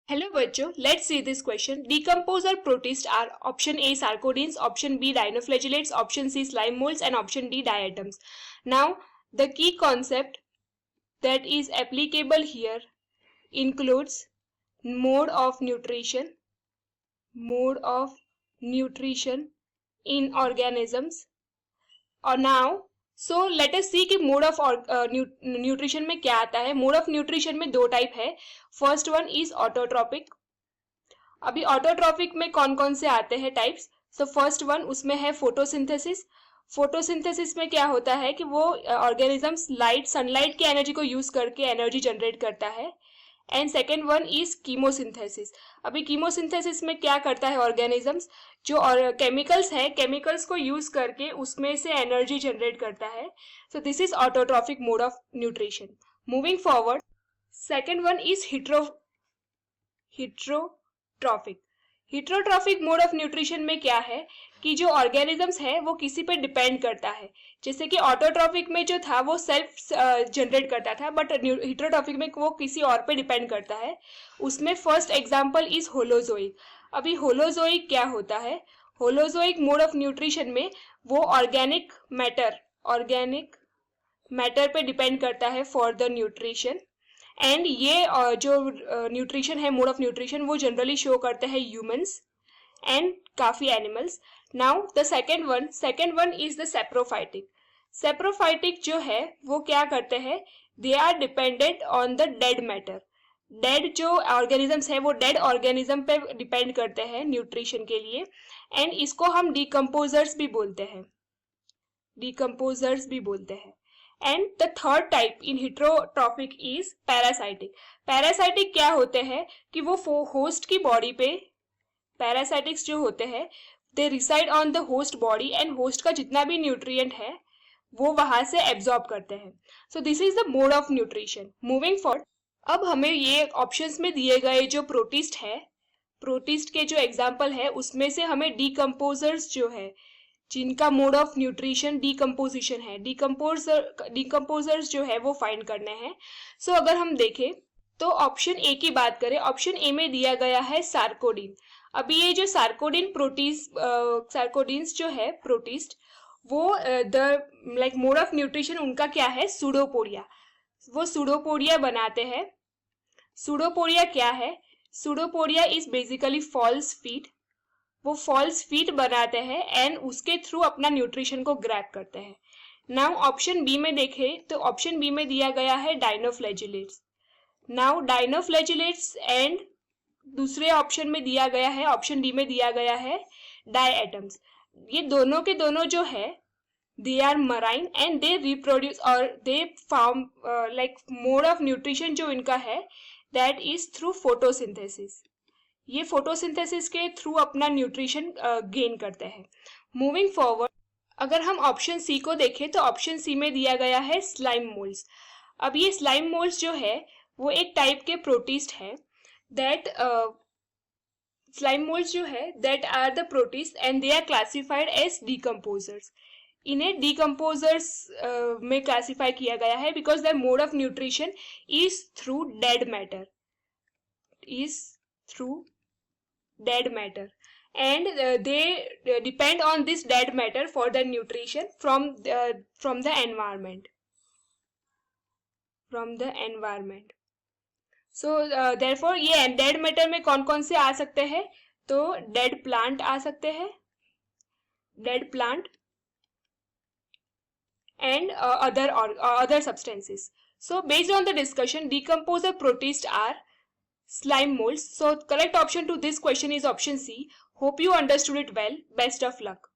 Hello बच्चों, let's see this question. Decomposer protists are option A sarcodines, option B dinoflagellates, option C slime molds and option D diatoms. Now the key concept that is applicable here includes mode of nutrition in organisms. और now so let us see कि mode of nutrition में क्या आता है. Mode of nutrition में दो type है. First one is autotrophic. अभी ऑटोट्रॉपिक में कौन कौन से आते हैं टाइप्स. सो फर्स्ट वन उसमें है फोटोसिंथेसिस. फोटोसिंथेसिस में क्या होता है कि वो ऑर्गेनिजम्स सनलाइट की एनर्जी को यूज करके एनर्जी जनरेट करता है. And second one is chemosynthesis. अभी कीमोसिंथेसिस में क्या करता है ऑर्गेनिजम्स, जो और केमिकल्स है, केमिकल्स को यूज करके उसमें से एनर्जी जनरेट करता है. So this is autotrophic mode of nutrition. Moving forward, second one is heterotrophic mode of nutrition में क्या है कि जो ऑर्गेनिजम्स है वो किसी पे डिपेंड करता है. जैसे कि ऑटोट्रॉपिक में जो था वो सेल्फ जनरेट करता था, बट हिट्रोट्रॉपिक में वो किसी और पे डिपेंड करता है. उसमें फर्स्ट एग्जांपल इज होलोजोइक. अभी होलोजोइक क्या होता है. होलोजोइक मोड ऑफ न्यूट्रिशन में वो ऑर्गेनिक मैटर पे डिपेंड करता है फॉर द न्यूट्रिशन. एंड ये जो न्यूट्रिशन है, मोड ऑफ न्यूट्रिशन, वो जनरली शो करते हैं ह्यूमंस एंड काफी animals. Now the second one is the saprophytic. Saprophytic जो है वो क्या करते हैं, they are dependent on the dead matter. Dead जो ऑर्गेनिजम्स है वो डेड ऑर्गेनिज्म पे डिपेंड करते हैं न्यूट्रिशन के लिए. एंड इसको हम डिकम्पोजर्स भी बोलते हैं. And the third type in heterotrophic is parasitic. Parasitic क्या होते हैं कि वो होस्ट की बॉडी पे, पैरासाइटिक्स जो होते हैं they reside on the host body and host का जितना भी न्यूट्रिएंट है वो वहां से एब्जॉर्ब करते हैं. So this is the mode of nutrition. Moving forward, अब हमें ये ऑप्शंस में दिए गए जो प्रोटिस्ट है, प्रोटिस्ट के जो एग्जाम्पल है उसमें से हमें डिकम्पोजर्स जो है जिनका मोड ऑफ न्यूट्रिशन डिकम्पोजिशन है, डिकम्पोजर्स जो है वो फाइंड करने हैं. सो अगर हम देखें तो ऑप्शन ए की बात करें, ऑप्शन ए में दिया गया है सार्कोडीन. अभी ये जो सार्कोडीन्स जो है प्रोटिस्ट, वो द मोड ऑफ न्यूट्रिशन उनका क्या है, सूडोपोडिया. वो सूडोपोडिया बनाते हैं. सूडोपोडिया क्या है, pseudopodia is basically false feet. वो फॉल्स फीट बनाते हैं एंड उसके थ्रू अपना न्यूट्रिशन को ग्रैब करते हैं. नाउ ऑप्शन बी में देखें तो ऑप्शन बी में दिया गया है डाइनोफ्लैजिलेट्स. नाउ डाइनोफ्लैजिलेट्स एंड दूसरे ऑप्शन में दिया गया है, ऑप्शन डी में दिया गया है डायएटम्स. ये दोनों के दोनों जो है they are marine and they reproduce और they form mode of nutrition जो इनका है दैट इज थ्रू फोटोसिंथेसिस. ये फोटोसिंथेसिस के थ्रू अपना न्यूट्रिशन गेन करते हैं. मूविंग फॉरवर्ड, अगर हम ऑप्शन सी को देखें तो ऑप्शन सी में दिया गया है स्लाइम मोल्ड्स. अब ये स्लाइम मोल्ड्स जो है वो एक टाइप के प्रोटिस्ट है. दैट स्लाइम मोल्ड्स जो है that are the protist and they are classified as decomposers. इन्हें डिकम्पोजर्स में क्लासिफाई किया गया है because the mode of nutrition is through dead matter and they depend on this dead matter for the nutrition from the environment. So therefore ये dead matter में कौन कौन से आ सकते हैं, तो dead plant आ सकते हैं, dead plant and other substances. So based on the discussion, decomposer protists are slime molds. So correct option to this question is option C. Hope you understood it well. Best of luck.